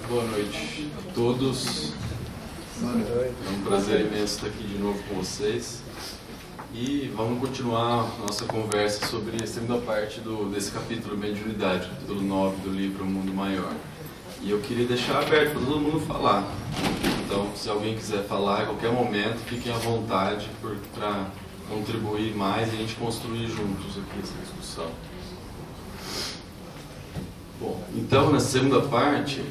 Boa noite a todos. É um prazer imenso estar aqui de novo com vocês. E vamos continuar a nossa conversa sobre a segunda parte desse capítulo Mediunidade, capítulo 9 do livro O Mundo Maior. E eu queria deixar aberto para todo mundo falar. Então, se alguém quiser falar a qualquer momento, fiquem à vontade para contribuir mais e a gente construir juntos aqui essa discussão. Bom, então, na segunda parte,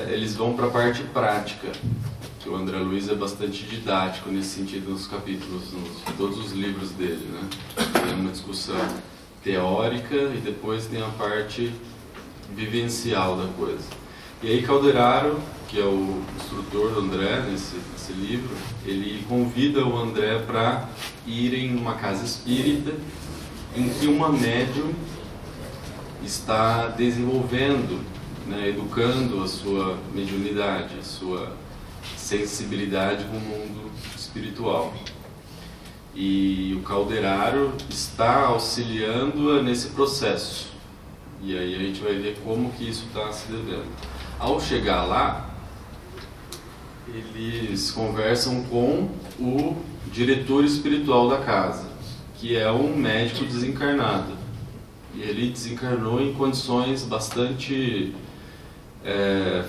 eles vão para a parte prática, que o André Luiz é bastante didático nesse sentido nos capítulos, em todos os livros dele, né? Tem uma discussão teórica e depois tem a parte vivencial da coisa. E aí Calderaro, que é o instrutor do André nesse livro, ele convida o André para ir em uma casa espírita em que uma médium está desenvolvendo, né, educando a sua mediunidade, a sua sensibilidade com o mundo espiritual. E o Calderaro está auxiliando-a nesse processo. E aí a gente vai ver como que isso está se devendo. Ao chegar lá, eles conversam com o diretor espiritual da casa, que é um médico desencarnado. E ele desencarnou em condições bastante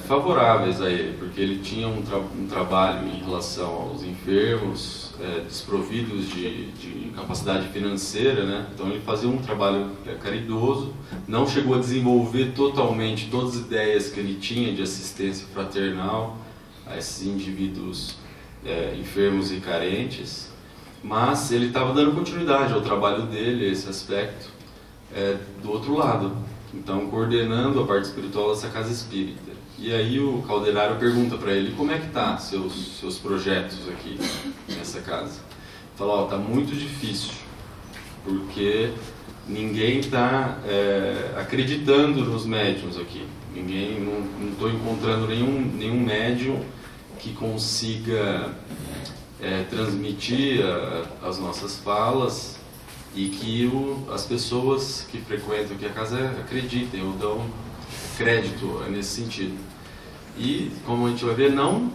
favoráveis a ele, porque ele tinha um trabalho em relação aos enfermos, desprovidos de capacidade financeira, né? Então ele fazia um trabalho caridoso, não chegou a desenvolver totalmente todas as ideias que ele tinha de assistência fraternal a esses indivíduos enfermos e carentes, mas ele estava dando continuidade ao trabalho dele, esse aspecto, do outro lado, então coordenando a parte espiritual dessa casa espírita. E aí o Calderaro pergunta para ele como é que tá seus projetos aqui nessa casa. Fala, tá muito difícil, porque ninguém está acreditando nos médiuns aqui. Não estou encontrando nenhum médium que consiga transmitir as nossas falas e que as pessoas que frequentam aqui a casa acreditem ou dão crédito nesse sentido. E, como a gente vai ver, não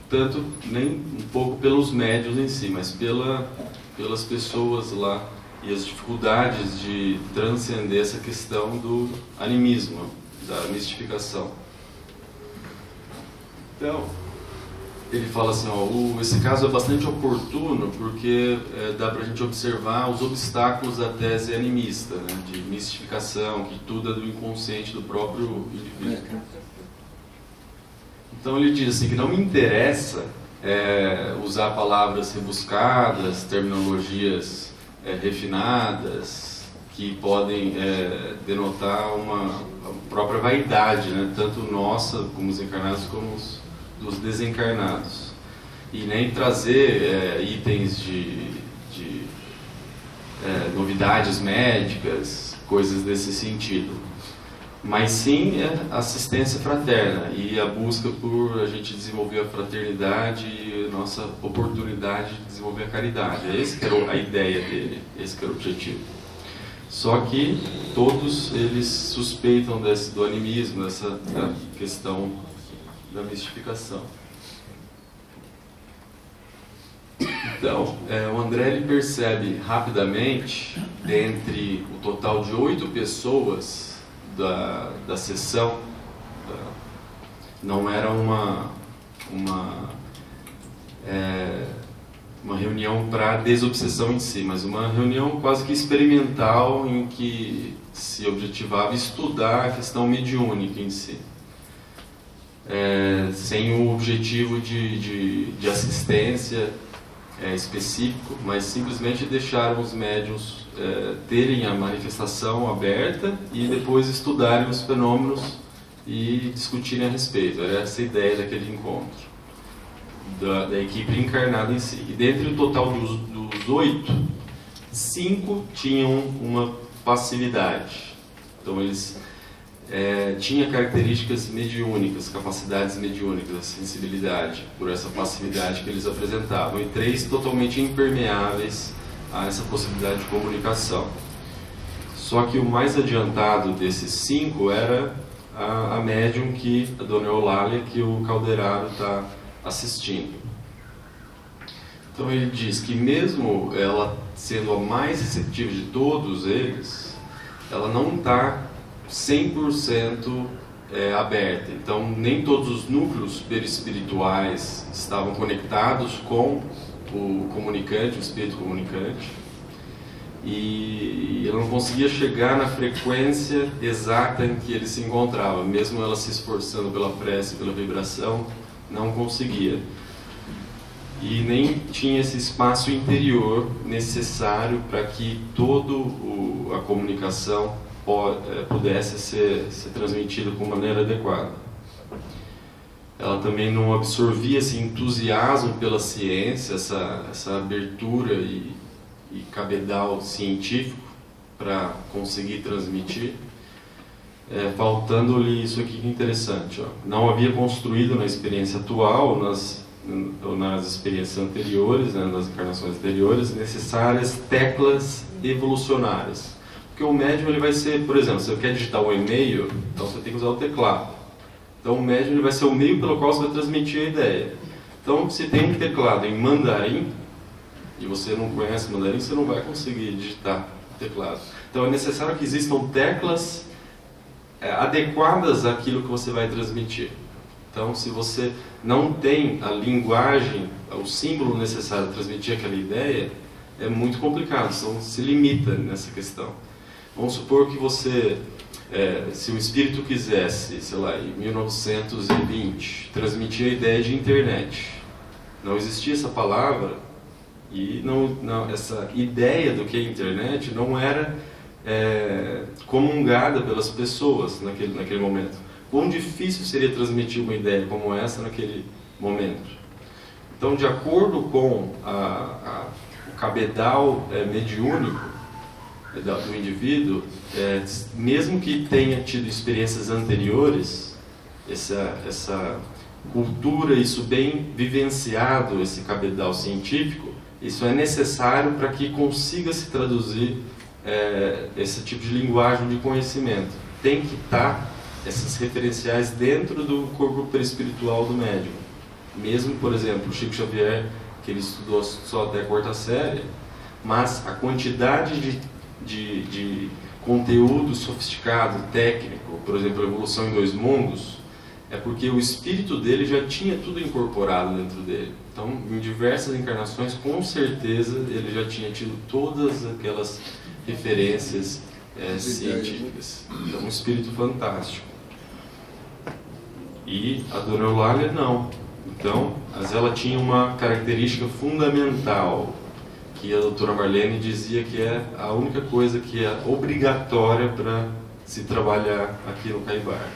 tanto nem um pouco pelos médiuns em si, mas pelas pessoas lá e as dificuldades de transcender essa questão do animismo, da mistificação. Então, ele fala assim, esse caso é bastante oportuno porque dá para a gente observar os obstáculos da tese animista, né, de mistificação, que tudo é do inconsciente do próprio indivíduo. Então ele diz assim, que não me interessa usar palavras rebuscadas, terminologias refinadas, que podem denotar uma própria vaidade, né, tanto nossa como os encarnados como dos desencarnados, e nem trazer itens de novidades médicas, coisas desse sentido, mas sim assistência fraterna e a busca por a gente desenvolver a fraternidade e a nossa oportunidade de desenvolver a caridade. Essa que era a ideia dele, esse que era o objetivo. Só que todos eles suspeitam do animismo, dessa questão da mistificação. Então, o André ele percebe rapidamente, dentre o total de 8 pessoas da sessão, não era uma reunião para desobsessão em si, mas uma reunião quase que experimental em que se objetivava estudar a questão mediúnica em si. Sem o objetivo de assistência específico, mas simplesmente deixaram os médiuns terem a manifestação aberta e depois estudarem os fenômenos e discutirem a respeito. Era essa a ideia daquele encontro, da equipe encarnada em si. E dentre o total dos 8, 5 tinham uma passividade. Então eles tinha características mediúnicas, capacidades mediúnicas, sensibilidade, por essa passividade que eles apresentavam, e 3 totalmente impermeáveis a essa possibilidade de comunicação. Só que o mais adiantado desses 5 era a médium a dona Eulália, que o Calderaro está assistindo. Então ele diz que mesmo ela sendo a mais receptiva de todos eles, ela não está 100% aberta. Então nem todos os núcleos perispirituais estavam conectados com o comunicante, o espírito comunicante, e ela não conseguia chegar na frequência exata em que ele se encontrava, mesmo ela se esforçando pela prece, pela vibração, não conseguia. E nem tinha esse espaço interior necessário para que toda a comunicação pudesse ser transmitida com maneira adequada. Ela também não absorvia esse entusiasmo pela ciência, essa abertura e cabedal científico para conseguir transmitir, faltando-lhe isso aqui que é interessante. Não havia construído na experiência atual, nas experiências anteriores, nas encarnações anteriores, necessárias teclas evolucionárias. Porque o médium ele vai ser, por exemplo, se você quer digitar um e-mail, então você tem que usar o teclado. Então o médium ele vai ser o meio pelo qual você vai transmitir a ideia. Então se tem um teclado em mandarim, e você não conhece mandarim, você não vai conseguir digitar o teclado. Então é necessário que existam teclas adequadas àquilo que você vai transmitir. Então se você não tem a linguagem, o símbolo necessário para transmitir aquela ideia, é muito complicado, então se limita nessa questão. Vamos supor que você, se o espírito quisesse, sei lá, em 1920, transmitir a ideia de internet. Não existia essa palavra e essa ideia do que é internet não era comungada pelas pessoas naquele momento. Quão difícil seria transmitir uma ideia como essa naquele momento? Então, de acordo com o cabedal mediúnico do indivíduo, mesmo que tenha tido experiências anteriores, essa cultura, isso bem vivenciado, esse cabedal científico, isso é necessário para que consiga se traduzir esse tipo de linguagem de conhecimento. Tem que estar esses referenciais dentro do corpo perispiritual do médium. Mesmo, por exemplo, o Chico Xavier, que ele estudou só até a 4ª série, mas a quantidade de conteúdo sofisticado, técnico, por exemplo, a Evolução em 2 Mundos, é porque o espírito dele já tinha tudo incorporado dentro dele. Então, em diversas encarnações, com certeza, ele já tinha tido todas aquelas referências científicas. Então, um espírito fantástico. E a dona Eulália não. Então, mas ela tinha uma característica fundamental, que a doutora Marlene dizia que é a única coisa que é obrigatória para se trabalhar aqui no Caibar,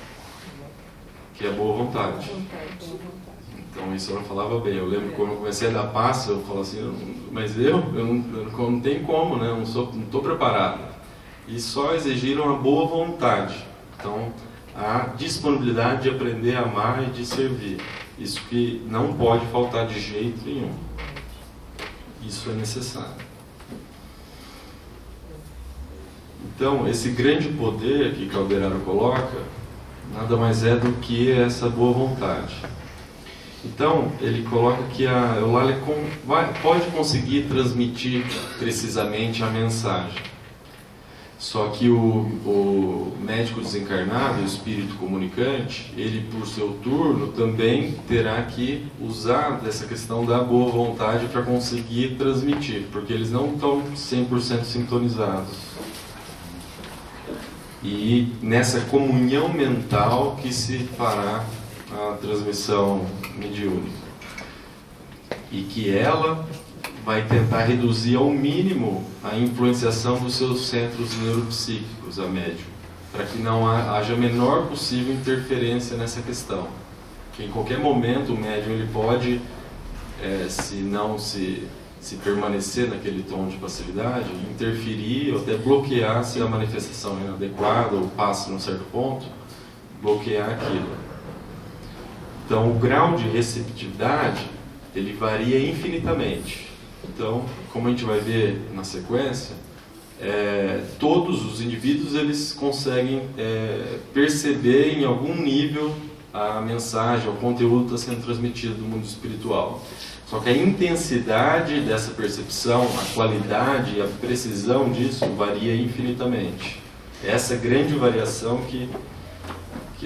que é a boa vontade. Então isso ela falava bem. Eu lembro quando eu comecei a dar passo, eu falava assim, mas eu não tenho como, né? Eu não estou preparado. E só exigiram a boa vontade. Então, a disponibilidade de aprender a amar e de servir. Isso que não pode faltar de jeito nenhum. Isso é necessário. Então, esse grande poder que Calderaro coloca, nada mais é do que essa boa vontade. Então, ele coloca que a Eulália pode conseguir transmitir precisamente a mensagem. Só que o médico desencarnado, o espírito comunicante, ele, por seu turno, também terá que usar dessa questão da boa vontade para conseguir transmitir, porque eles não estão 100% sintonizados. E nessa comunhão mental que se fará a transmissão mediúnica. E que ela vai tentar reduzir ao mínimo a influenciação dos seus centros neuropsíquicos, a médium, para que não haja a menor possível interferência nessa questão. Que em qualquer momento o médium ele pode, se permanecer naquele tom de facilidade, interferir ou até bloquear se a manifestação é inadequada ou passa num certo ponto, bloquear aquilo. Então o grau de receptividade ele varia infinitamente. Então, como a gente vai ver na sequência, todos os indivíduos eles conseguem perceber em algum nível a mensagem, o conteúdo está sendo transmitido do mundo espiritual. Só que a intensidade dessa percepção, a qualidade e a precisão disso varia infinitamente. Essa grande variação que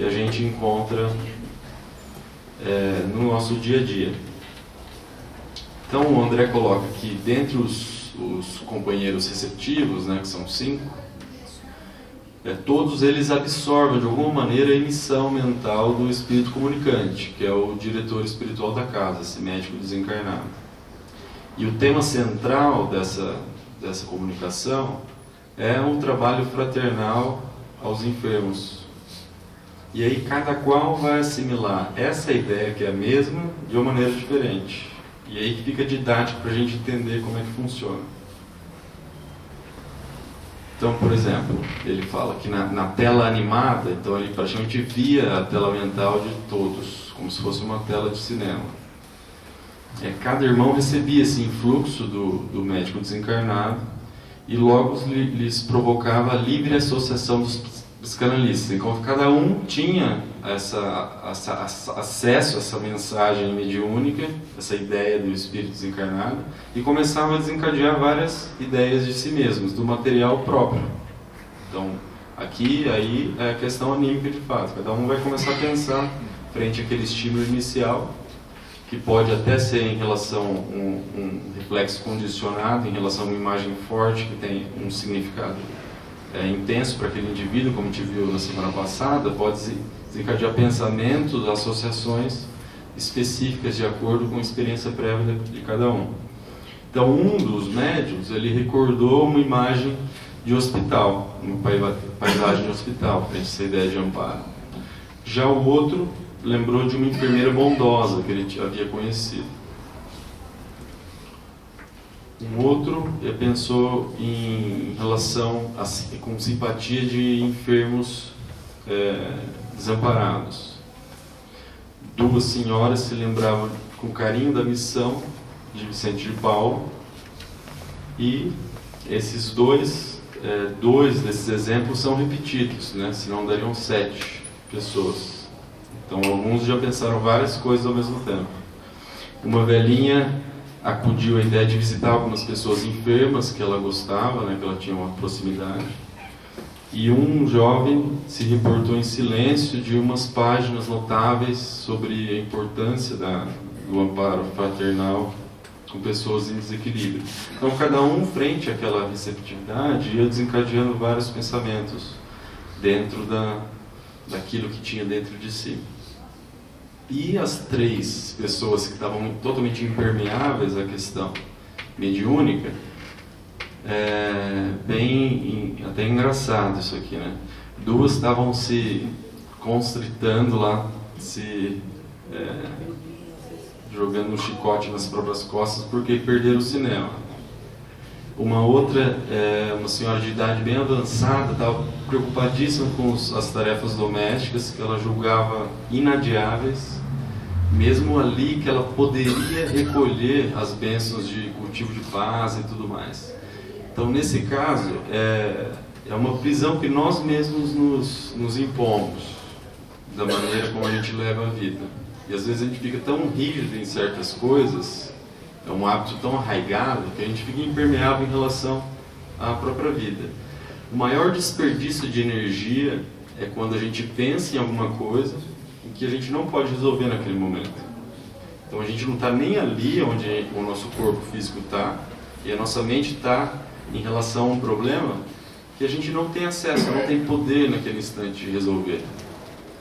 a gente encontra no nosso dia a dia. Então o André coloca que dentre os companheiros receptivos, né, que são 5, todos eles absorvem de alguma maneira a emissão mental do espírito comunicante, que é o diretor espiritual da casa, esse médico desencarnado. E o tema central dessa comunicação é um trabalho fraternal aos enfermos. E aí cada qual vai assimilar essa ideia, que é a mesma, de uma maneira diferente. E aí que fica didático para a gente entender como é que funciona. Então, por exemplo, ele fala que na tela animada, então ele praticamente via a tela mental de todos, como se fosse uma tela de cinema. Cada irmão recebia esse influxo do médico desencarnado e logo lhes provocava a livre associação dos psicanalistas. Então, cada um tinha acesso a essa mensagem mediúnica, essa ideia do espírito desencarnado, e começava a desencadear várias ideias de si mesmos, do material próprio. Então, aí é a questão anímica de fato. Cada um vai começar a pensar frente àquele estímulo inicial, que pode até ser em relação a um reflexo condicionado, em relação a uma imagem forte que tem um significado intenso para aquele indivíduo, como te viu na semana passada, pode desencadear pensamentos, associações específicas de acordo com a experiência prévia de cada um. Então, um dos médiuns, ele recordou uma imagem de hospital, uma paisagem de hospital, frente a essa ideia de amparo. Já o outro lembrou de uma enfermeira bondosa que ele havia conhecido. Um outro pensou em relação com simpatia de enfermos desamparados. 2 senhoras se lembravam com carinho da missão de Vicente de Paulo, e esses dois desses exemplos são repetidos, né? Senão dariam 7 pessoas. Então alguns já pensaram várias coisas ao mesmo tempo. Uma velhinha acudiu à ideia de visitar algumas pessoas enfermas que ela gostava, né, que ela tinha uma proximidade. E um jovem se reportou em silêncio de umas páginas notáveis sobre a importância do amparo fraternal com pessoas em desequilíbrio. Então, cada um, frente àquela receptividade, ia desencadeando vários pensamentos dentro daquilo que tinha dentro de si. E as 3 pessoas que estavam totalmente impermeáveis à questão mediúnica, até engraçado isso aqui, né? 2 estavam se constritando lá, jogando um chicote nas próprias costas porque perderam o cinema. Uma outra, uma senhora de idade bem avançada, estava preocupadíssima com as tarefas domésticas que ela julgava inadiáveis, mesmo ali que ela poderia recolher as bênçãos de cultivo de paz e tudo mais. Então, nesse caso, é uma prisão que nós mesmos nos impomos, da maneira como a gente leva a vida. E às vezes a gente fica tão rígido em certas coisas, é um hábito tão arraigado, que a gente fica impermeável em relação à própria vida. O maior desperdício de energia é quando a gente pensa em alguma coisa em que a gente não pode resolver naquele momento. Então a gente não está nem ali onde o nosso corpo físico está, e a nossa mente está em relação a um problema que a gente não tem acesso, não tem poder naquele instante de resolver.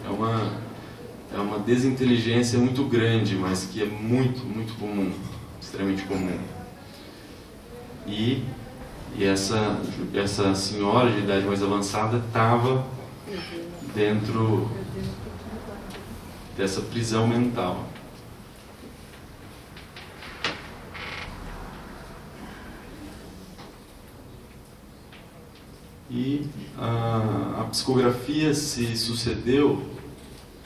É uma desinteligência muito grande, mas que é muito, muito comum, extremamente comum. E essa senhora de idade mais avançada estava dentro dessa prisão mental. E a psicografia se sucedeu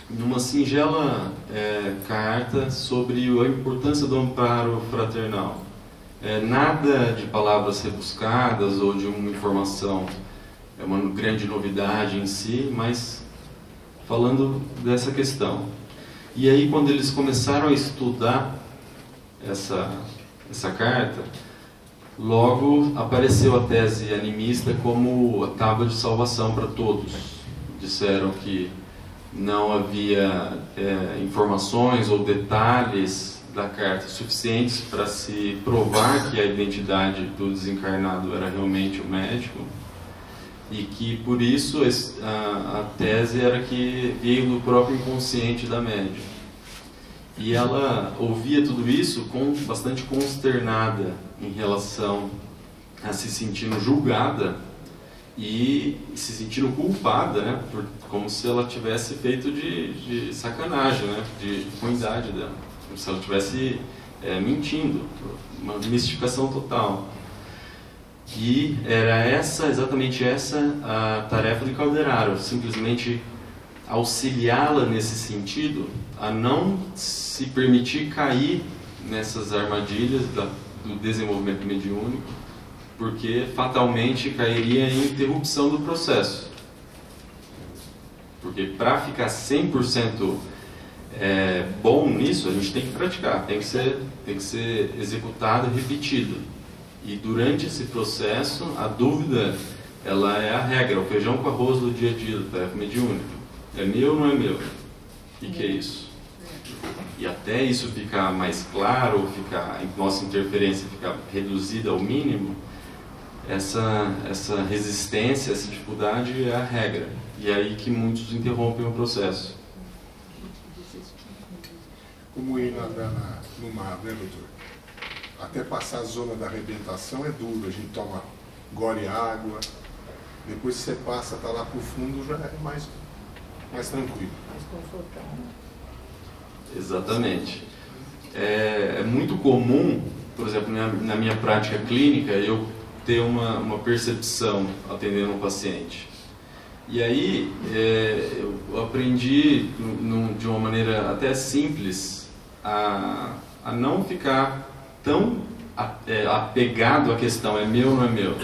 numa singela carta sobre a importância do amparo fraternal. Nada de palavras rebuscadas ou de uma informação, é uma grande novidade em si, mas falando dessa questão. E aí, quando eles começaram a estudar essa carta, logo apareceu a tese animista como a tábua de salvação para todos. Disseram que não havia informações ou detalhes da carta suficientes para se provar que a identidade do desencarnado era realmente o médico, e que por isso a tese era que veio do próprio inconsciente da médium. E ela ouvia tudo isso bastante consternada em relação a se sentindo julgada e se sentindo culpada, né, como se ela tivesse feito de sacanagem, né, de ruindade dela, como se ela estivesse mentindo, uma mistificação total. E era exatamente essa a tarefa de Calderaro, simplesmente auxiliá-la nesse sentido, a não se permitir cair nessas armadilhas do desenvolvimento mediúnico, porque fatalmente cairia em interrupção do processo. Porque para ficar 100% bom nisso, a gente tem que praticar, tem que ser executado e repetido. E durante esse processo, a dúvida, ela é a regra, o feijão com arroz do dia a dia, da tarefa mediúnica. É meu ou não é meu? O que é isso? E até isso ficar mais claro, nossa interferência ficar reduzida ao mínimo, essa resistência, essa dificuldade é a regra. E é aí que muitos interrompem o processo. Como ir nadar no mar, né, doutor? Até passar a zona da arrebentação é duro, a gente engole água, depois que você passa, está lá para o fundo, já é mais tranquilo. Mais confortável. Exatamente. É muito comum, por exemplo, na minha prática clínica, eu ter uma percepção atendendo um paciente. E aí eu aprendi de uma maneira até simples a não ficar tão apegado à questão, é meu ou não é meu?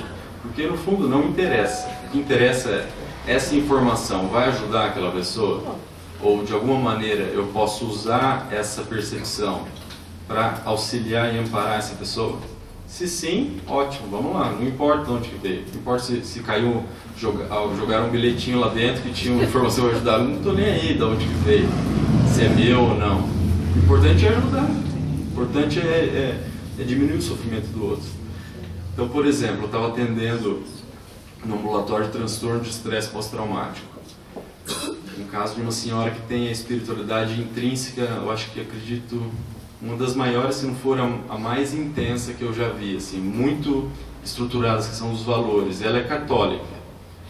Porque no fundo não interessa. O que interessa é, essa informação vai ajudar aquela pessoa? Ou de alguma maneira eu posso usar essa percepção para auxiliar e amparar essa pessoa? Se sim, ótimo, vamos lá, não importa de onde que veio, não importa se caiu, jogaram um bilhetinho lá dentro que tinha uma informação para ajudar, não estou nem aí de onde que veio, se é meu ou não. O importante é ajudar, o importante é diminuir o sofrimento do outro. Então, por exemplo, eu estava atendendo no ambulatório de transtorno de estresse pós-traumático. Um caso de uma senhora que tem a espiritualidade intrínseca, eu acredito, uma das maiores, se não for a mais intensa que eu já vi, assim, muito estruturadas, que são os valores. Ela é católica,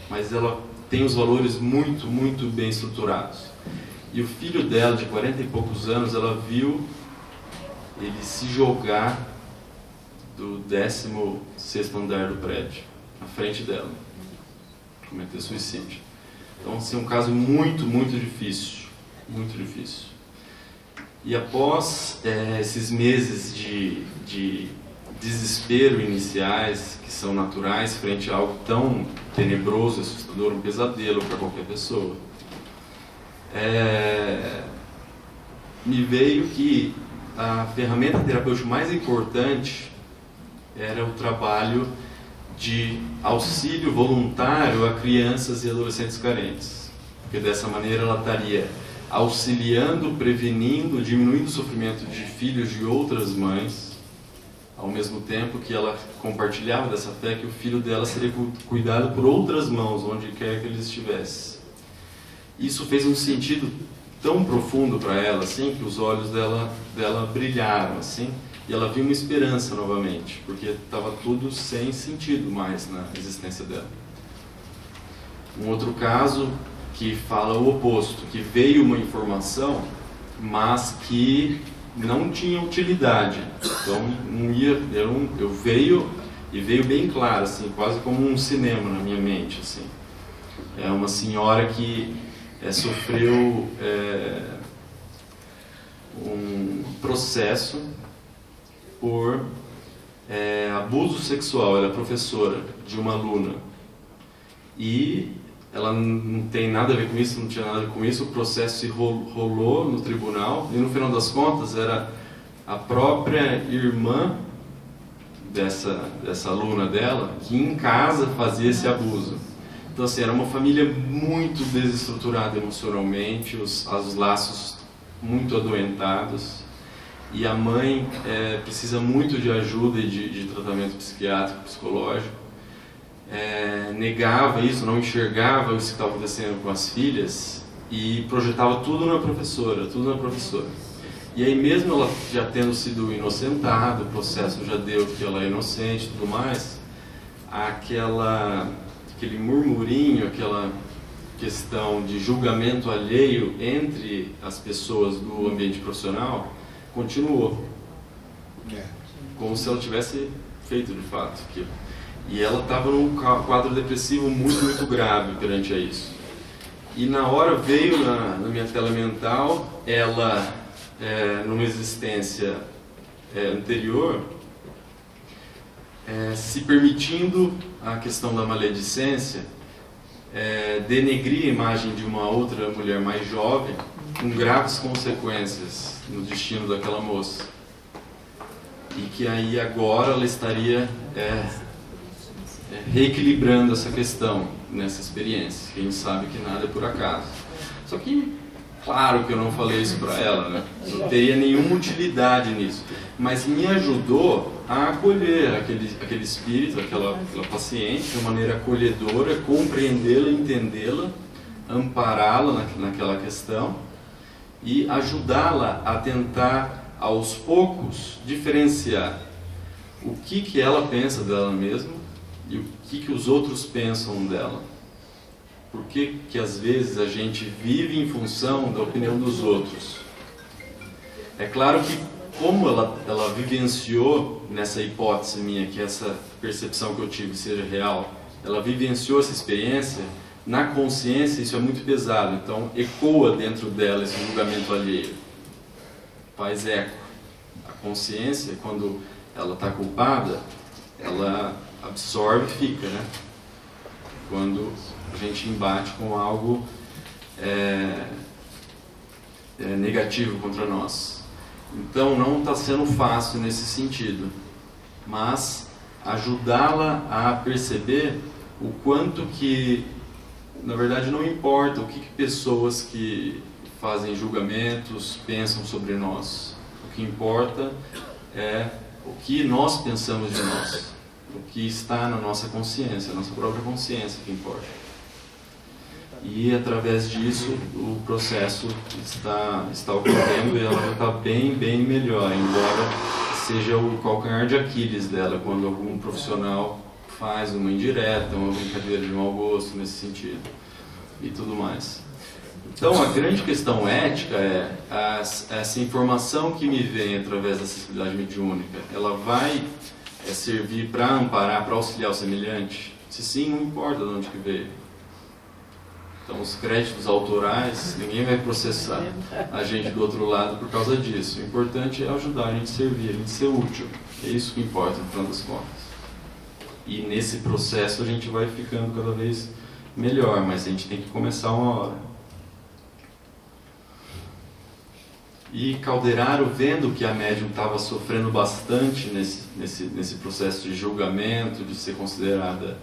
mas ela tem os valores muito, muito bem estruturados. E o filho dela, de 40 e poucos anos, ela viu ele se jogar do 16º andar do prédio, na frente dela, cometer suicídio. Então, assim, é um caso muito, muito difícil, muito difícil. E após esses meses de desespero iniciais, que são naturais frente a algo tão tenebroso, assustador, um pesadelo para qualquer pessoa, me veio que a ferramenta terapêutica mais importante era o trabalho de auxílio voluntário a crianças e adolescentes carentes. Porque dessa maneira ela estaria auxiliando, prevenindo, diminuindo o sofrimento de filhos de outras mães, ao mesmo tempo que ela compartilhava dessa fé que o filho dela seria cuidado por outras mãos, onde quer que ele estivesse. Isso fez um sentido tão profundo para ela, assim, que os olhos dela brilharam, assim, e ela viu uma esperança novamente, porque estava tudo sem sentido mais na existência dela. Um outro caso que fala o oposto, que veio uma informação, mas que não tinha utilidade. Então veio bem claro, assim, quase como um cinema na minha mente, assim. É uma senhora que sofreu um processo por abuso sexual. Ela é professora de uma aluna e ela não tem nada a ver com isso, não tinha nada a ver com isso. O processo se rolou no tribunal e no final das contas era a própria irmã dessa aluna dela que em casa fazia esse abuso. Então assim, era uma família muito desestruturada emocionalmente, os laços muito adoentados, e a mãe precisa muito de ajuda e de tratamento psiquiátrico, psicológico. Negava isso, não enxergava o que estava acontecendo com as filhas e projetava tudo na professora, E aí mesmo ela já tendo sido inocentada, o processo já deu que ela é inocente e tudo mais, aquele murmurinho, aquela questão de julgamento alheio entre as pessoas do ambiente profissional continuou. Como se ela tivesse feito de fato aquilo. E ela estava num quadro depressivo muito, muito grave perante a isso. E na hora veio na minha tela mental, ela, numa existência anterior, se permitindo a questão da maledicência, denegrir a imagem de uma outra mulher mais jovem, com graves consequências no destino daquela moça. E que aí agora ela estaria reequilibrando essa questão nessa experiência. A gente sabe que nada é por acaso. Só que, claro que eu não falei isso para ela, né? Não teria nenhuma utilidade nisso. Mas me ajudou a acolher aquele espírito, aquela paciente, de uma maneira acolhedora, compreendê-la, entendê-la, ampará-la naquela questão e ajudá-la a tentar, aos poucos, diferenciar o que ela pensa dela mesma e o que os outros pensam dela. Por que às vezes a gente vive em função da opinião dos outros? É claro que como ela vivenciou nessa hipótese minha, que essa percepção que eu tive seja real, ela vivenciou essa experiência, na consciência isso é muito pesado, então ecoa dentro dela esse julgamento alheio, faz eco. A consciência, quando ela está culpada, ela absorve e fica, né? Quando a gente embate com algo negativo contra nós. Então não está sendo fácil nesse sentido, mas ajudá-la a perceber o quanto que, na verdade, não importa o que pessoas que fazem julgamentos pensam sobre nós. O que importa é o que nós pensamos de nós, o que está na nossa consciência, a nossa própria consciência que importa. E através disso o processo está ocorrendo e ela já está bem melhor, embora seja o calcanhar de Aquiles dela quando algum profissional faz uma indireta, uma brincadeira de mau gosto nesse sentido e tudo mais. Então a grande questão ética é essa informação que me vem através da sensibilidade mediúnica, ela vai servir para amparar, para auxiliar o semelhante? Se sim, não importa de onde que veio. Então os créditos autorais, ninguém vai processar a gente do outro lado por causa disso. O importante é ajudar a gente a servir, a gente ser útil. É isso que importa, no final das contas. E nesse processo a gente vai ficando cada vez melhor, mas a gente tem que começar uma hora. E Calderaro, vendo que a médium estava sofrendo bastante nesse processo de julgamento, de ser considerada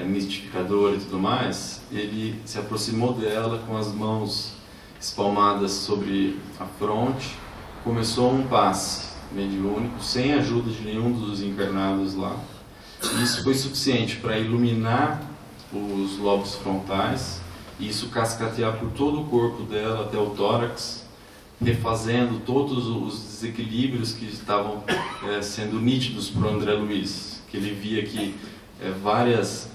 mistificadora e tudo mais, ele se aproximou dela com as mãos espalmadas sobre a fronte, começou um passe mediúnico, sem a ajuda de nenhum dos encarnados lá. E isso foi suficiente para iluminar os lobos frontais, e isso cascatear por todo o corpo dela até o tórax, refazendo todos os desequilíbrios que estavam sendo nítidos para o André Luiz, que ele via que várias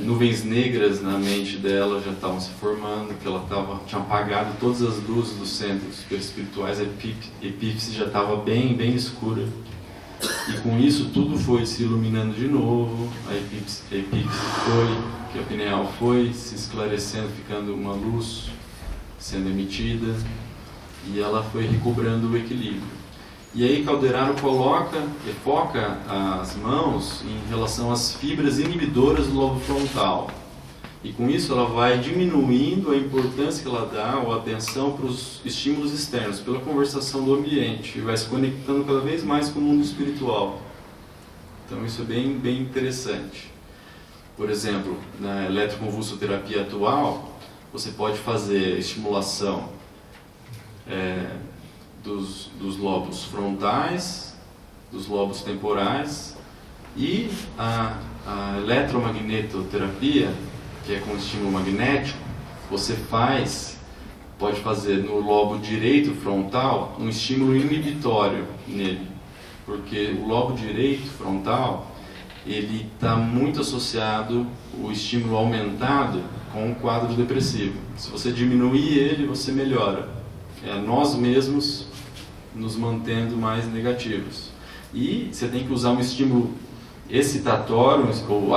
nuvens negras na mente dela já estavam se formando, que ela tinha apagado todas as luzes dos centros superespirituais, a epífise já estava bem escura, e com isso tudo foi se iluminando de novo, a epífise foi, que a pineal foi se esclarecendo, ficando uma luz sendo emitida, e ela foi recobrando o equilíbrio. E aí Calderaro foca as mãos em relação às fibras inibidoras do lobo frontal. E com isso ela vai diminuindo a importância que ela dá ou a atenção para os estímulos externos, pela conversação do ambiente, e vai se conectando cada vez mais com o mundo espiritual. Então isso é bem interessante. Por exemplo, na eletroconvulsoterapia atual, você pode fazer estimulação dos lobos frontais, dos lobos temporais, e a eletromagnetoterapia, que é com estímulo magnético, você pode fazer no lobo direito frontal um estímulo inibitório nele, porque o lobo direito frontal ele está muito associado, o estímulo aumentado, com o quadro depressivo. Se você diminuir ele, você melhora. É nós mesmos nos mantendo mais negativos. E você tem que usar um estímulo excitatório, ou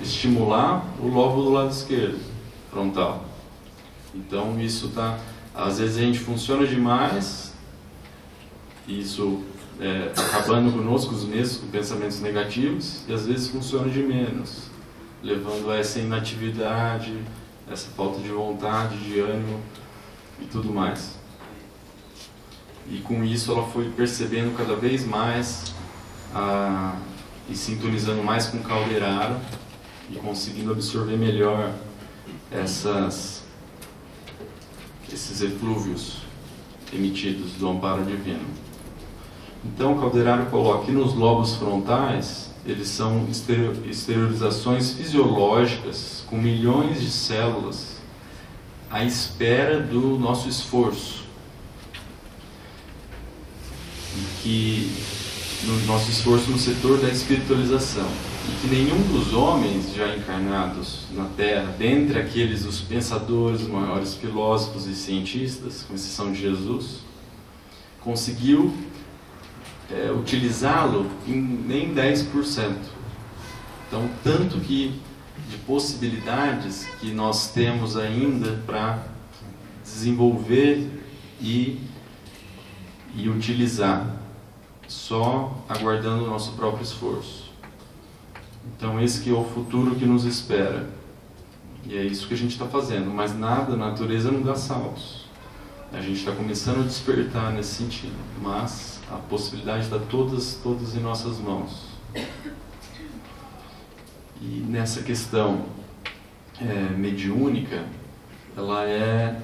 estimular o lobo do lado esquerdo, frontal. Então isso está... Às vezes a gente funciona demais, isso acabando conosco os mesmos com pensamentos negativos, e às vezes funciona de menos, levando a essa inatividade, essa falta de vontade, de ânimo e tudo mais. E com isso ela foi percebendo cada vez mais e sintonizando mais com o Calderaro e conseguindo absorver melhor esses eflúvios emitidos do amparo divino. Então Calderaro coloca que nos lobos frontais eles são exteriorizações fisiológicas com milhões de células à espera do nosso esforço. E que no nosso esforço no setor da espiritualização. E que nenhum dos homens já encarnados na Terra, dentre aqueles os pensadores, os maiores filósofos e cientistas, com exceção de Jesus, conseguiu utilizá-lo em nem 10%. Então, tanto que de possibilidades que nós temos ainda para desenvolver e utilizar, só aguardando o nosso próprio esforço. Então esse que é o futuro que nos espera. E é isso que a gente está fazendo, mas nada, a natureza não dá saltos. A gente está começando a despertar nesse sentido, mas a possibilidade está todas em nossas mãos. E nessa questão mediúnica, ela é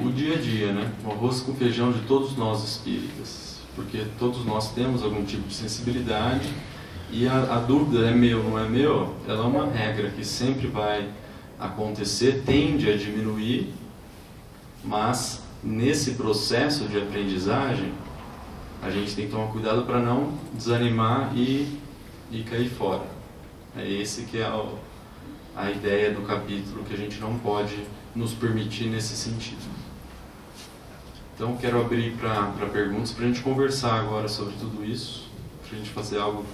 o dia a dia, né? O arroz com feijão de todos nós espíritas, porque todos nós temos algum tipo de sensibilidade, e a dúvida é meu, não é meu, ela é uma regra que sempre vai acontecer, tende a diminuir, mas nesse processo de aprendizagem a gente tem que tomar cuidado para não desanimar e cair fora. É esse que é a ideia do capítulo, que a gente não pode nos permitir nesse sentido. Então quero abrir para perguntas, para a gente conversar agora sobre tudo isso, para a gente fazer algo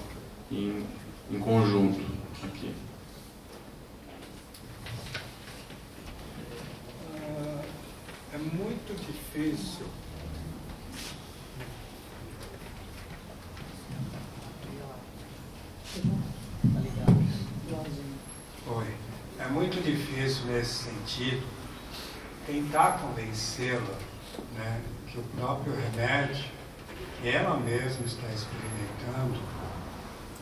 em conjunto aqui. É muito difícil é muito difícil nesse sentido tentar convencê-la, né, que o próprio remédio que ela mesma está experimentando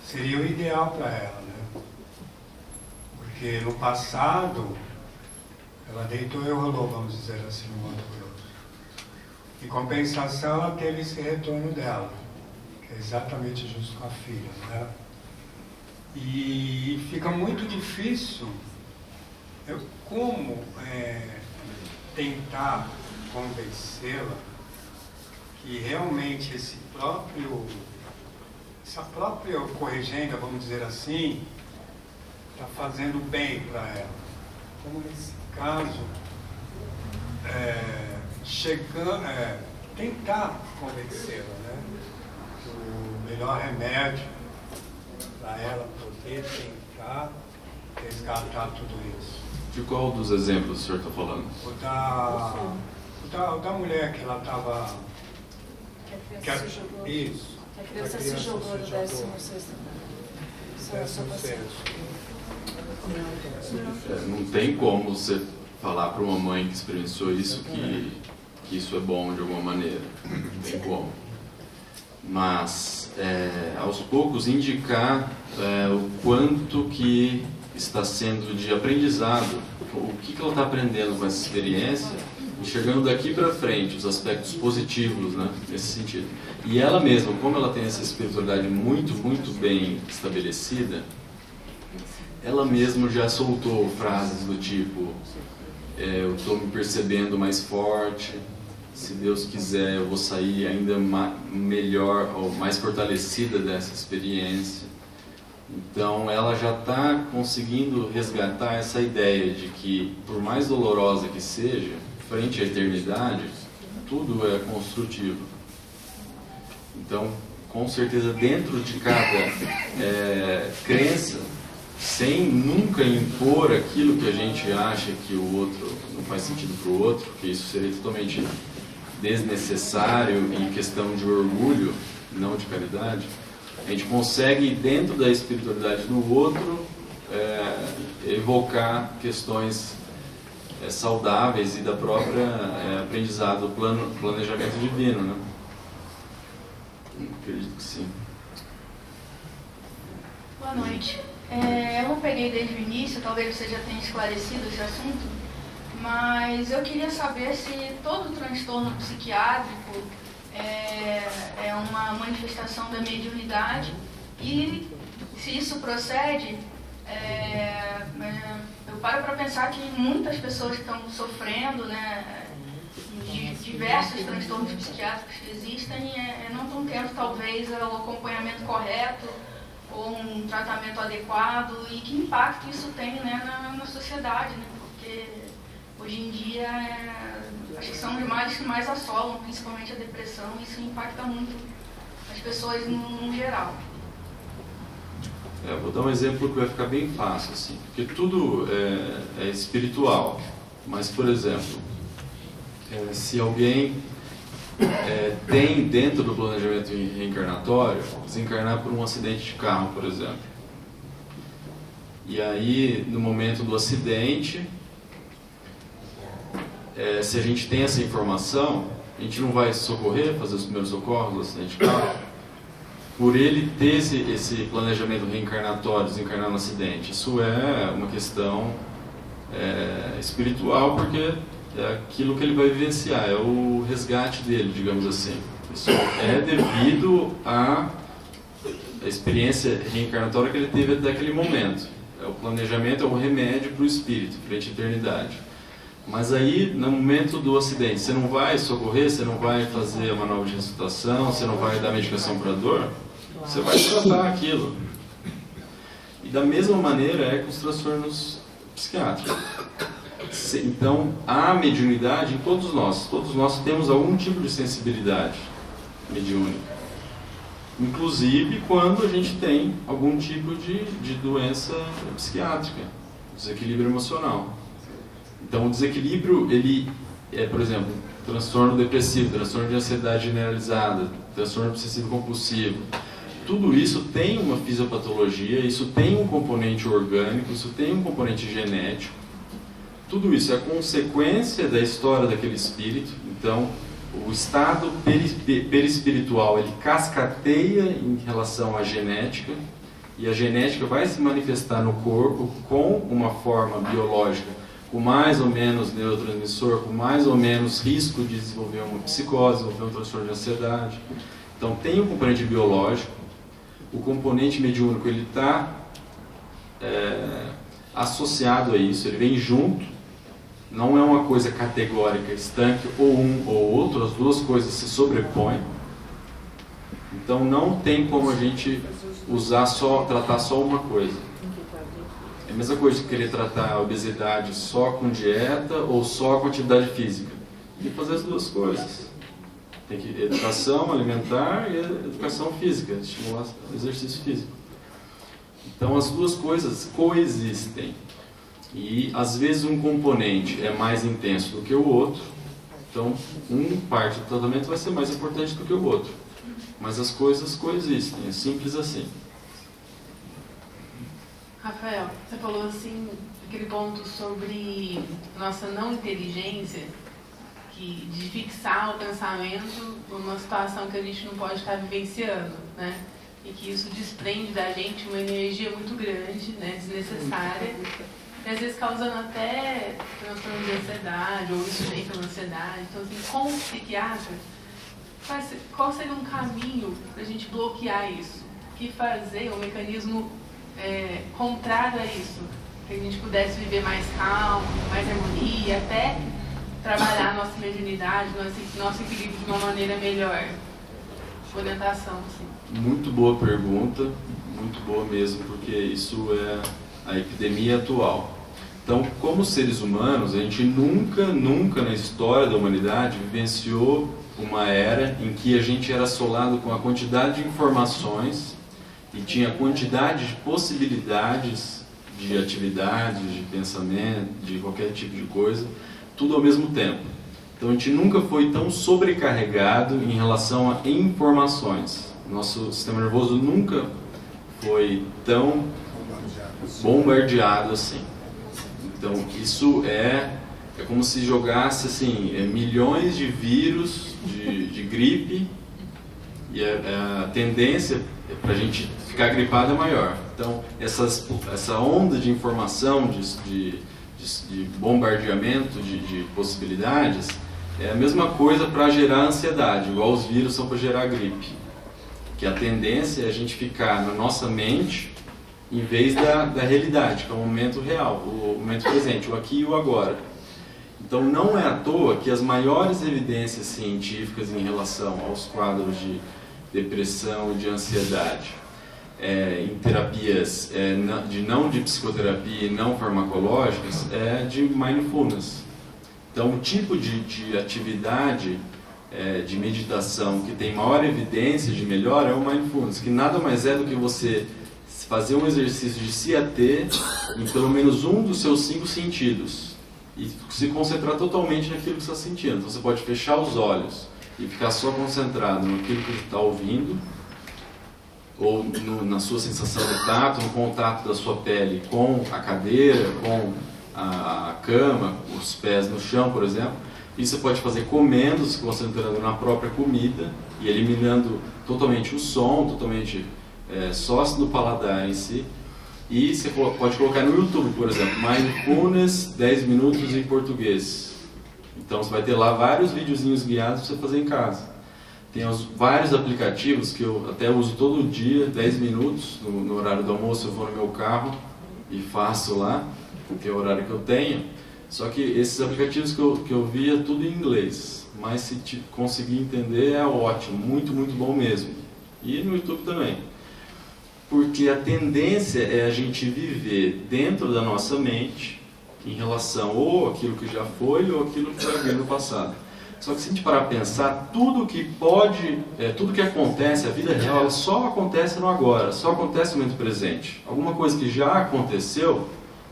seria o ideal para ela, né? Porque no passado ela deitou e rolou, vamos dizer assim, um outro por outro. Em compensação, ela teve esse retorno dela, que é exatamente justo com a filha, né? E fica muito difícil como tentar convencê-la que realmente essa própria corrigenda, vamos dizer assim, está fazendo bem para ela. Como nesse caso, tentar convencê-la, né, que o melhor remédio para ela poder tentar resgatar tudo isso. De qual dos exemplos o senhor está falando? O da mulher que ela estava Que a, isso. Que a criança se jogou no 16º andar. Não tem como você falar para uma mãe que experienciou isso que isso é bom de alguma maneira. Não tem como. Mas, aos poucos, indicar o quanto que está sendo de aprendizado, o que ela está aprendendo com essa experiência, enxergando daqui para frente os aspectos positivos, né, nesse sentido. E ela mesma, como ela tem essa espiritualidade muito, muito bem estabelecida, ela mesma já soltou frases do tipo: eu estou me percebendo mais forte, se Deus quiser eu vou sair ainda melhor ou mais fortalecida dessa experiência. Então ela já está conseguindo resgatar essa ideia de que, por mais dolorosa que seja, frente à eternidade, tudo é construtivo. Então, com certeza, dentro de cada crença, sem nunca impor aquilo que a gente acha que o outro não faz sentido para o outro, que isso seria totalmente desnecessário em questão de orgulho, não de caridade, a gente consegue, dentro da espiritualidade do outro, evocar questões saudáveis e da própria aprendizado, planejamento divino, né? Acredito que sim. Boa noite. Eu não peguei desde o início, talvez você já tenha esclarecido esse assunto, mas eu queria saber se todo transtorno psiquiátrico é uma manifestação da mediunidade e, se isso procede, eu paro para pensar que muitas pessoas que estão sofrendo, né, de diversos transtornos psiquiátricos que existem, não estão tendo talvez o acompanhamento correto ou um tratamento adequado, e que impacto isso tem, né, na sociedade, né, porque hoje em dia acho que são os males que mais assolam, principalmente a depressão, e isso impacta muito as pessoas no geral. Vou dar um exemplo que vai ficar bem fácil, assim, porque tudo é espiritual, mas, por exemplo, se alguém tem dentro do planejamento reencarnatório desencarnar por um acidente de carro, por exemplo, e aí no momento do acidente, se a gente tem essa informação, a gente não vai socorrer, fazer os primeiros socorros do acidente de carro, por ele ter esse planejamento reencarnatório, desencarnar no acidente. Isso é uma questão espiritual, porque é aquilo que ele vai vivenciar, é o resgate dele, digamos assim. Isso é devido à experiência reencarnatória que ele teve até aquele momento. O planejamento é o remédio para o espírito, frente à eternidade. Mas aí, no momento do acidente, você não vai socorrer, você não vai fazer uma nova de ressuscitação, você não vai dar medicação para a dor, você vai tratar aquilo. E da mesma maneira é com os transtornos psiquiátricos. Então, há mediunidade em todos nós temos algum tipo de sensibilidade mediúnica. Inclusive quando a gente tem algum tipo de doença psiquiátrica, desequilíbrio emocional. Então, o desequilíbrio, ele por exemplo, transtorno depressivo, transtorno de ansiedade generalizada, transtorno obsessivo compulsivo. Tudo isso tem uma fisiopatologia, isso tem um componente orgânico, isso tem um componente genético. Tudo isso é consequência da história daquele espírito. Então, o estado perispiritual, ele cascateia em relação à genética, e a genética vai se manifestar no corpo com uma forma biológica, com mais ou menos neurotransmissor, com mais ou menos risco de desenvolver uma psicose, desenvolver um transtorno de ansiedade. Então, tem o componente biológico, o componente mediúnico, ele está associado a isso, ele vem junto. Não é uma coisa categórica, estanque, ou um ou outro, as duas coisas se sobrepõem. Então não tem como a gente tratar só uma coisa. É a mesma coisa que querer tratar a obesidade só com dieta ou só com atividade física. Tem que fazer as duas coisas. Tem que educação alimentar e educação física, estimular o exercício físico. Então as duas coisas coexistem. E às vezes um componente é mais intenso do que o outro, Então, parte do tratamento vai ser mais importante do que o outro. Mas as coisas coexistem, é simples assim. Rafael, você falou assim, aquele ponto sobre nossa não inteligência, de fixar o pensamento numa situação que a gente não pode estar vivenciando, né? E que isso desprende da gente uma energia muito grande, né? Desnecessária, e às vezes causando até transtorno de ansiedade, ou isso vem pela ansiedade. Então, assim, como psiquiatra, qual seria um caminho para a gente bloquear isso? O que fazer, um mecanismo contrário a isso? Que a gente pudesse viver mais calmo, mais harmonia, até trabalhar a nossa mediunidade, nosso equilíbrio de uma maneira melhor. Orientação, sim. Muito boa pergunta, muito boa mesmo, porque isso é a epidemia atual. Então, como seres humanos, a gente nunca na história da humanidade vivenciou uma era em que a gente era assolado com a quantidade de informações e tinha a quantidade de possibilidades de atividades, de pensamento, de qualquer tipo de coisa, tudo ao mesmo tempo. Então a gente nunca foi tão sobrecarregado em relação a informações. Nosso sistema nervoso nunca foi tão bombardeado assim. Então isso é como se jogasse assim, milhões de vírus de gripe, e a tendência para a gente ficar gripado é maior. Então essa onda de informação, de bombardeamento de possibilidades, é a mesma coisa para gerar ansiedade, igual os vírus são para gerar gripe. Que a tendência é a gente ficar na nossa mente em vez da realidade, que é o momento real, o momento presente, o aqui e o agora. Então não é à toa que as maiores evidências científicas em relação aos quadros de depressão e de ansiedade, em terapias de psicoterapia e não farmacológicas, é de mindfulness. Então o tipo de atividade de meditação que tem maior evidência de melhora é o mindfulness, que nada mais é do que você fazer um exercício de se ater em pelo menos um dos seus 5 sentidos e se concentrar totalmente naquilo que você está sentindo. Então você pode fechar os olhos e ficar só concentrado naquilo que você está ouvindo, ou na sua sensação de tato, no contato da sua pele com a cadeira, com a cama, os pés no chão, por exemplo. Isso você pode fazer comendo, se concentrando na própria comida e eliminando totalmente o som, totalmente só no paladar em si. E você pode colocar no YouTube, por exemplo, Mindfulness 10 minutos em português. Então você vai ter lá vários videozinhos guiados para você fazer em casa. Tem vários aplicativos que eu até uso todo dia, 10 minutos, no horário do almoço eu vou no meu carro e faço lá, porque é o horário que eu tenho. Só que esses aplicativos que eu vi é tudo em inglês, mas se conseguir entender é ótimo, muito, muito bom mesmo. E no YouTube também. Porque a tendência é a gente viver dentro da nossa mente em relação ou aquilo que já foi ou aquilo que vai vir no passado. Só que se a gente parar para pensar, tudo que acontece, a vida real, ela só acontece no agora, só acontece no momento presente. Alguma coisa que já aconteceu,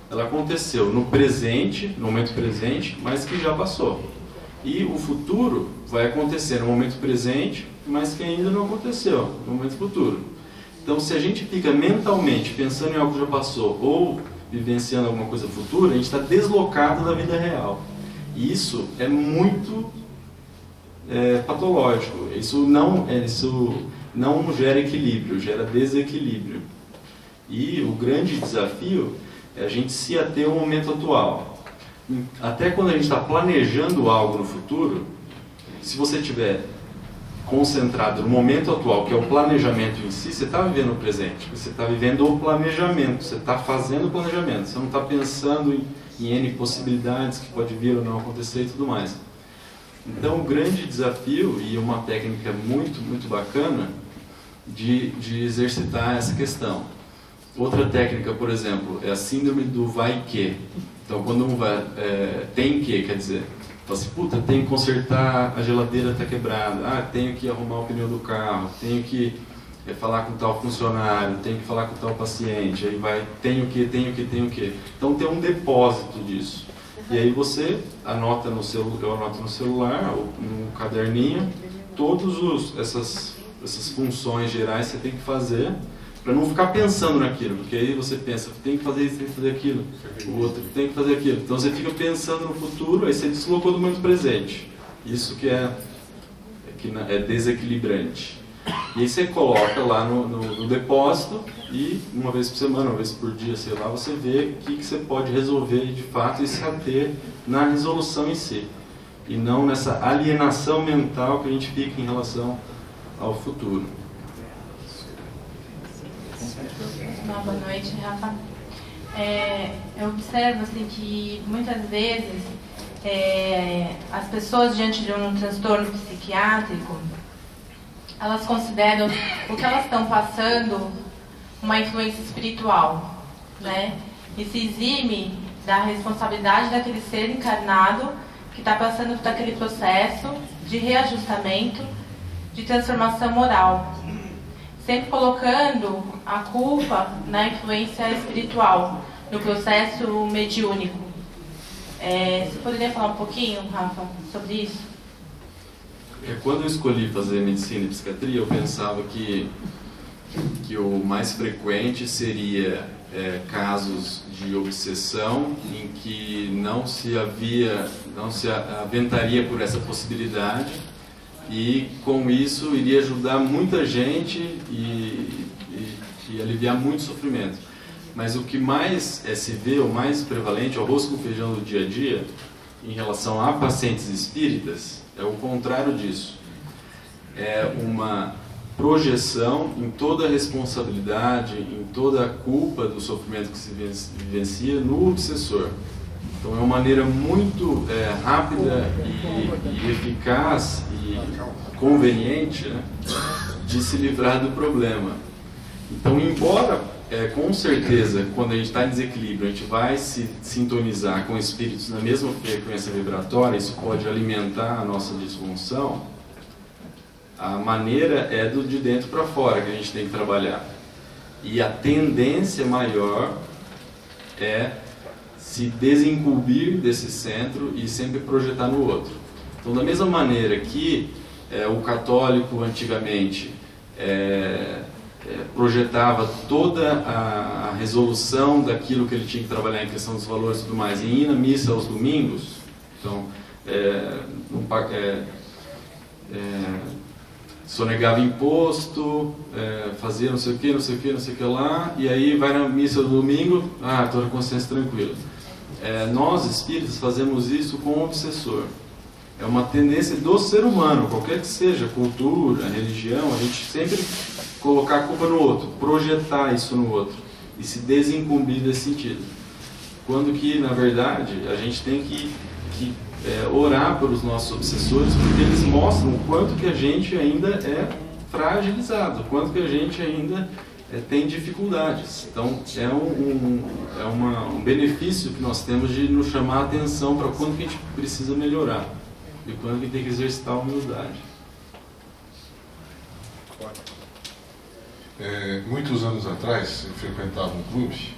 ela aconteceu no presente, no momento presente, mas que já passou. E o futuro vai acontecer no momento presente, mas que ainda não aconteceu, no momento futuro. Então, se a gente fica mentalmente pensando em algo que já passou ou vivenciando alguma coisa futura, a gente está deslocado da vida real. E isso é muito patológico. Isso não gera equilíbrio, gera desequilíbrio. E o grande desafio é a gente se ater ao momento atual. Até quando a gente está planejando algo no futuro, se você estiver concentrado no momento atual, que é o planejamento em si, você está vivendo o presente, você está vivendo o planejamento, você está fazendo o planejamento, você não está pensando em N possibilidades que pode vir ou não acontecer e tudo mais. Então o grande desafio, e uma técnica muito, muito bacana de exercitar essa questão. Outra técnica, por exemplo, é a síndrome do vai que. Então quando um vai, tem que, quer dizer, fala assim, puta, tenho que consertar, a geladeira está quebrada, tenho que arrumar o pneu do carro, tenho que falar com tal funcionário, tenho que falar com tal paciente, aí vai, tenho que. Então tem um depósito disso. E aí você anota no celular, eu anoto no celular, ou no caderninho, essas funções gerais que você tem que fazer, para não ficar pensando naquilo, porque aí você pensa, tem que fazer isso, tem que fazer aquilo, o outro tem que fazer aquilo. Então você fica pensando no futuro, aí você deslocou do momento presente. Isso que é desequilibrante. E aí você coloca lá no depósito e uma vez por semana, uma vez por dia, sei lá, você vê o que você pode resolver de fato e se ater na resolução em si. E não nessa alienação mental que a gente fica em relação ao futuro. Boa noite, Rafa. Eu observo assim, que muitas vezes as pessoas diante de um transtorno psiquiátrico, elas consideram o que elas estão passando uma influência espiritual, né? E se exime da responsabilidade daquele ser encarnado que está passando por aquele processo de reajustamento, de transformação moral, sempre colocando a culpa na influência espiritual, no processo mediúnico. Você poderia falar um pouquinho, Rafa, sobre isso? Quando eu escolhi fazer medicina e psiquiatria, eu pensava que o mais frequente seria casos de obsessão em que não se aventaria por essa possibilidade, e com isso iria ajudar muita gente e aliviar muito sofrimento. Mas o que mais se vê, o mais prevalente, o arroz com feijão do dia a dia, em relação a pacientes espíritas, é o contrário disso. É uma projeção em toda a responsabilidade, em toda a culpa do sofrimento que se vivencia no obsessor. Então é uma maneira muito rápida e eficaz e conveniente, né, de se livrar do problema. Então, embora com certeza, quando a gente está em desequilíbrio, a gente vai se sintonizar com espíritos na mesma frequência vibratória, isso pode alimentar a nossa disfunção, a maneira é do de dentro para fora que a gente tem que trabalhar. E a tendência maior é se desincumbir desse centro e sempre projetar no outro. Então, da mesma maneira que o católico antigamente projetava toda a resolução daquilo que ele tinha que trabalhar em questão dos valores e tudo mais, e ir na missa aos domingos, então sonegava imposto, fazia não sei o que lá, e aí vai na missa do domingo, estou com a consciência tranquila. Nós espíritas fazemos isso com o obsessor. É uma tendência do ser humano, qualquer que seja, cultura, religião, a gente sempre colocar a culpa no outro, projetar isso no outro e se desincumbir desse sentido. Quando que, na verdade, a gente tem que orar pelos nossos obsessores, porque eles mostram o quanto que a gente ainda é fragilizado, o quanto que a gente ainda tem dificuldades. Então, é um benefício que nós temos de nos chamar a atenção para quando que a gente precisa melhorar e quando que a gente tem que exercitar a humildade. Muitos anos atrás, eu frequentava um clube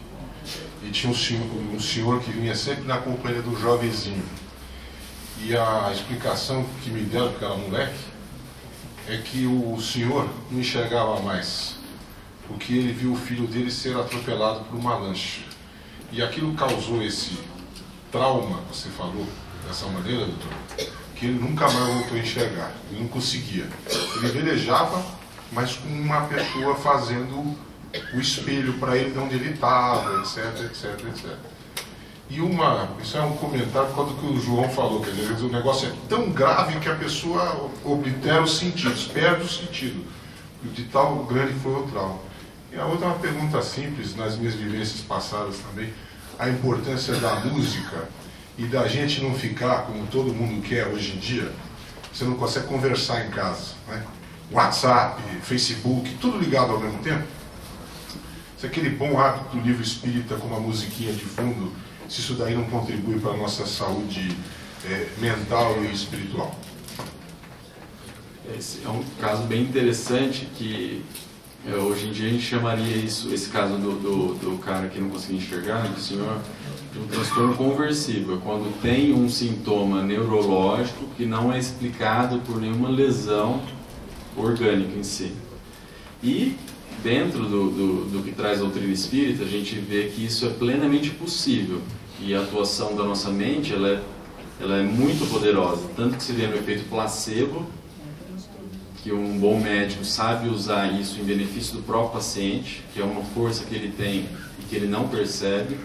e tinha um senhor que vinha sempre na companhia do jovenzinho. E a explicação que me deram, porque era moleque, é que o senhor não enxergava mais, porque ele viu o filho dele ser atropelado por uma lancha. E aquilo causou esse trauma, você falou dessa maneira, doutor, que ele nunca mais voltou a enxergar, ele não conseguia. Ele velejava, mas com uma pessoa fazendo o espelho para ele de onde ele estava, etc, etc, etc. E isso é um comentário por causa do que o João falou, quer dizer, o negócio é tão grave que a pessoa oblitera os sentidos, perde o sentido. De tal grande foi o trauma. E a outra é uma pergunta simples, nas minhas vivências passadas também, a importância da música e da gente não ficar, como todo mundo quer hoje em dia, você não consegue conversar em casa, né? WhatsApp, Facebook, tudo ligado ao mesmo tempo. Se aquele bom hábito do livro espírita com uma musiquinha de fundo, se isso daí não contribui para a nossa saúde mental e espiritual. Esse é um caso bem interessante que Hoje em dia a gente chamaria esse caso do cara que não conseguia enxergar, do senhor, de um transtorno conversível, quando tem um sintoma neurológico que não é explicado por nenhuma lesão orgânica em si. E dentro do que traz a doutrina espírita, a gente vê que isso é plenamente possível, e a atuação da nossa mente ela é muito poderosa, tanto que se vê no efeito placebo, que um bom médico sabe usar isso em benefício do próprio paciente, que é uma força que ele tem e que ele não percebe.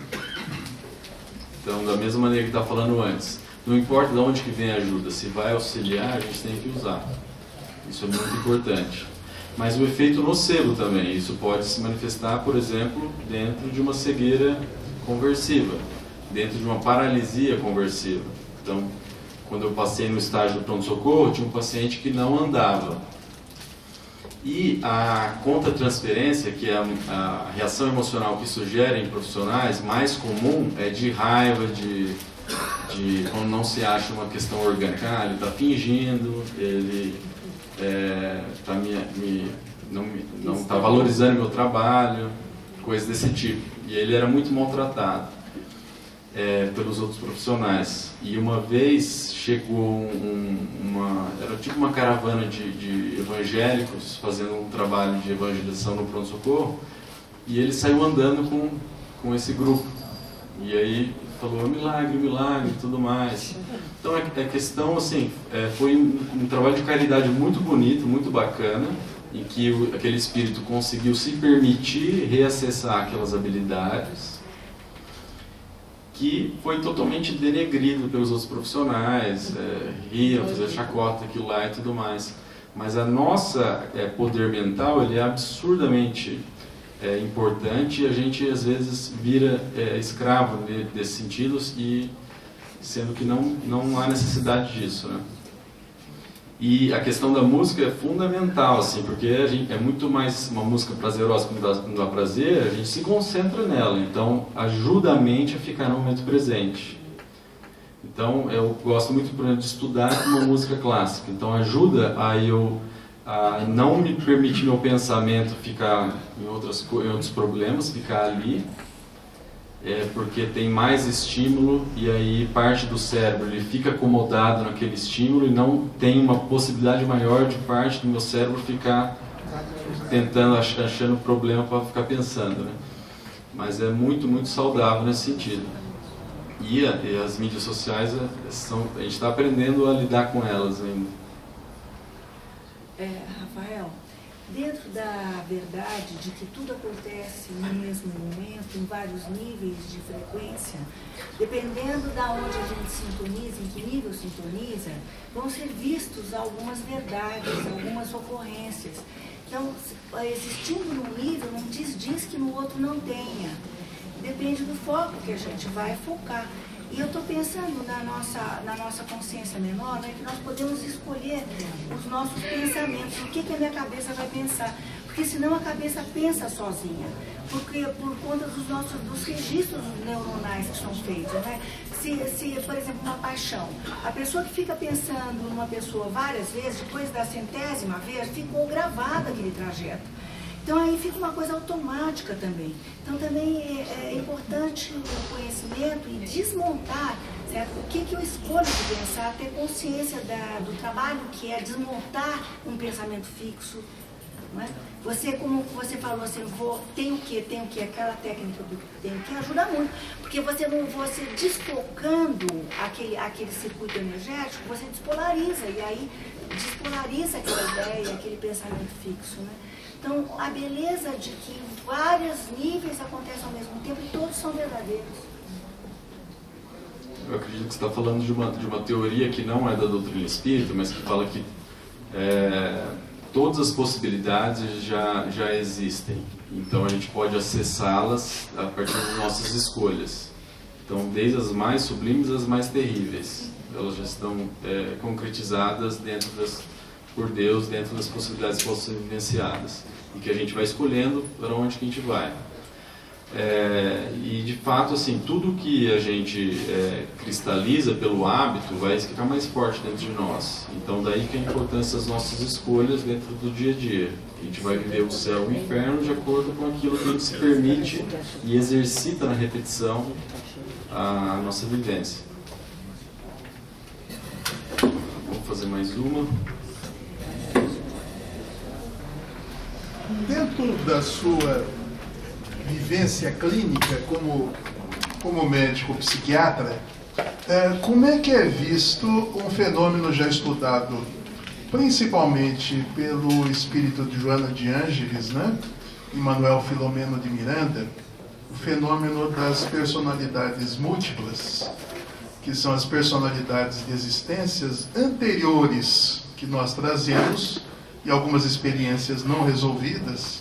Então, da mesma maneira que está falando antes, não importa de onde que vem a ajuda, se vai auxiliar, a gente tem que usar. Isso é muito importante. Mas o efeito nocebo também, isso pode se manifestar, por exemplo, dentro de uma cegueira conversiva, dentro de uma paralisia conversiva. Então, quando eu passei no estágio do pronto-socorro, tinha um paciente que não andava. E a contra-transferência, que é a reação emocional que isso gera em profissionais, mais comum é de raiva, de quando não se acha uma questão orgânica. Ele está fingindo, ele não está valorizando meu trabalho, coisas desse tipo. E ele era muito maltratado pelos outros profissionais. E uma vez chegou era tipo uma caravana de evangélicos fazendo um trabalho de evangelização no pronto-socorro, e ele saiu andando com esse grupo. E aí falou milagre, milagre e tudo mais. Então a questão, assim, foi um trabalho de caridade muito bonito, muito bacana, em que aquele espírito conseguiu se permitir reacessar aquelas habilidades, que foi totalmente denegrido pelos outros profissionais, riam, faziam chacota, aquilo lá e tudo mais. Mas a nossa poder mental, ele é absurdamente importante, e a gente às vezes vira escravo desses sentidos, e sendo que não há necessidade disso, né? E a questão da música é fundamental, assim, porque é muito mais uma música prazerosa, que não dá prazer, a gente se concentra nela, então ajuda a mente a ficar no momento presente. Então eu gosto muito, por exemplo, de estudar uma música clássica, então ajuda a não me permitir meu pensamento ficar em outros problemas, ficar ali, porque tem mais estímulo, e aí parte do cérebro ele fica acomodado naquele estímulo e não tem uma possibilidade maior de parte do meu cérebro ficar tentando, achando problema para ficar pensando, né? Mas é muito, muito saudável nesse sentido. E as mídias sociais, a gente está aprendendo a lidar com elas ainda. Rafael, dentro da verdade de que tudo acontece no mesmo momento, em vários níveis de frequência, dependendo da onde a gente sintoniza, em que nível sintoniza, vão ser vistos algumas verdades, algumas ocorrências. Então, existindo num nível, não diz que no outro não tenha. Depende do foco que a gente vai focar. E eu estou pensando na nossa consciência menor, né, que nós podemos escolher os nossos pensamentos, o que a minha cabeça vai pensar. Porque senão a cabeça pensa sozinha, porque por conta dos registros neuronais que são feitos, né? Se, por exemplo, uma paixão, a pessoa que fica pensando numa pessoa várias vezes, depois da 100ª vez, ficou gravado aquele trajeto. Então aí fica uma coisa automática também. Então também é importante o conhecimento e desmontar, certo? O que eu escolho de pensar, ter consciência do trabalho que é desmontar um pensamento fixo. Não é? Você, como você falou assim, tem o que, aquela técnica do tem que ajuda muito, porque você desfocando aquele circuito energético, você despolariza, e aí despolariza aquela ideia, aquele pensamento fixo, né? Então, a beleza de que vários níveis acontecem ao mesmo tempo e todos são verdadeiros. Eu acredito que você está falando de uma teoria que não é da doutrina espírita, mas que fala que todas as possibilidades já existem. Então, a gente pode acessá-las a partir das nossas escolhas. Então, desde as mais sublimes às mais terríveis. Elas já estão concretizadas por Deus, dentro das possibilidades que possam ser vivenciadas, e que a gente vai escolhendo para onde que a gente vai. E de fato, assim, tudo que a gente cristaliza pelo hábito vai ficar mais forte dentro de nós. Então daí que a importância das nossas escolhas dentro do dia a dia. A gente vai viver o céu e o inferno de acordo com aquilo que a gente se permite e exercita na repetição a nossa vivência. Vamos fazer mais uma. Dentro da sua vivência clínica como médico psiquiatra, como é que é visto um fenômeno já estudado principalmente pelo espírito de Joana de Ângeles, né, e Manuel Filomeno de Miranda, o fenômeno das personalidades múltiplas, que são as personalidades de existências anteriores que nós trazemos e algumas experiências não resolvidas,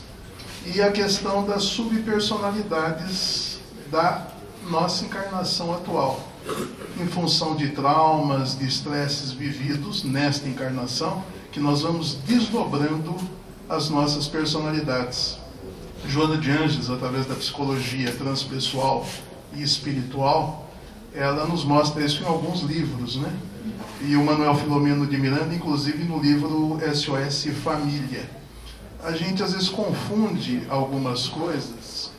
e a questão das subpersonalidades da nossa encarnação atual, em função de traumas, de estresses vividos nesta encarnação, que nós vamos desdobrando as nossas personalidades. Joana de Ângeles, através da psicologia transpessoal e espiritual, ela nos mostra isso em alguns livros, né? E o Manuel Filomeno de Miranda, inclusive no livro SOS Família. A gente às vezes confunde algumas coisas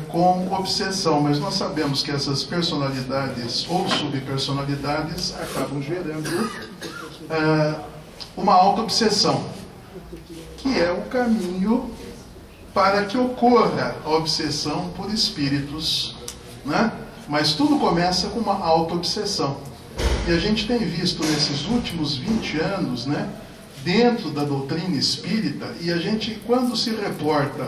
com obsessão, mas nós sabemos que essas personalidades ou subpersonalidades acabam gerando uma auto-obsessão, que é o caminho para que ocorra a obsessão por espíritos, né? Mas tudo começa com uma auto-obsessão. E a gente tem visto nesses últimos 20 anos, né, dentro da doutrina espírita, e a gente, quando se reporta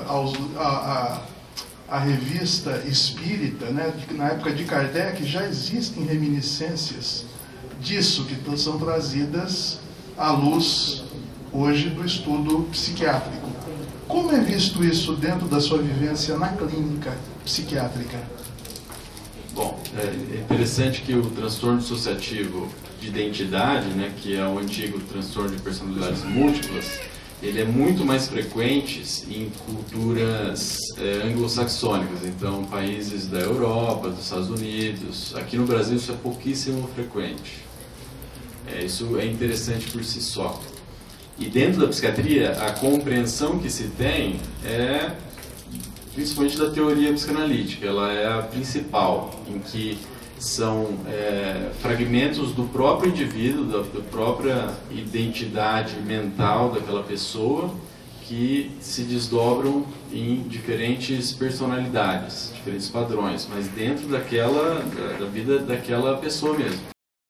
a revista espírita, né, na época de Kardec, já existem reminiscências disso, que são trazidas à luz hoje do estudo psiquiátrico. Como é visto isso dentro da sua vivência na clínica psiquiátrica? Bom, é interessante que o transtorno dissociativo de identidade, né, que é o antigo transtorno de personalidades múltiplas, ele é muito mais frequente em culturas anglo-saxônicas, então países da Europa, dos Estados Unidos. Aqui no Brasil isso é pouquíssimo frequente. Isso é interessante por si só. E dentro da psiquiatria, a compreensão que se tem é principalmente da teoria psicanalítica. Ela é a principal, em que são fragmentos do próprio indivíduo, da própria identidade mental daquela pessoa, que se desdobram em diferentes personalidades, diferentes padrões, mas dentro da vida daquela pessoa mesmo.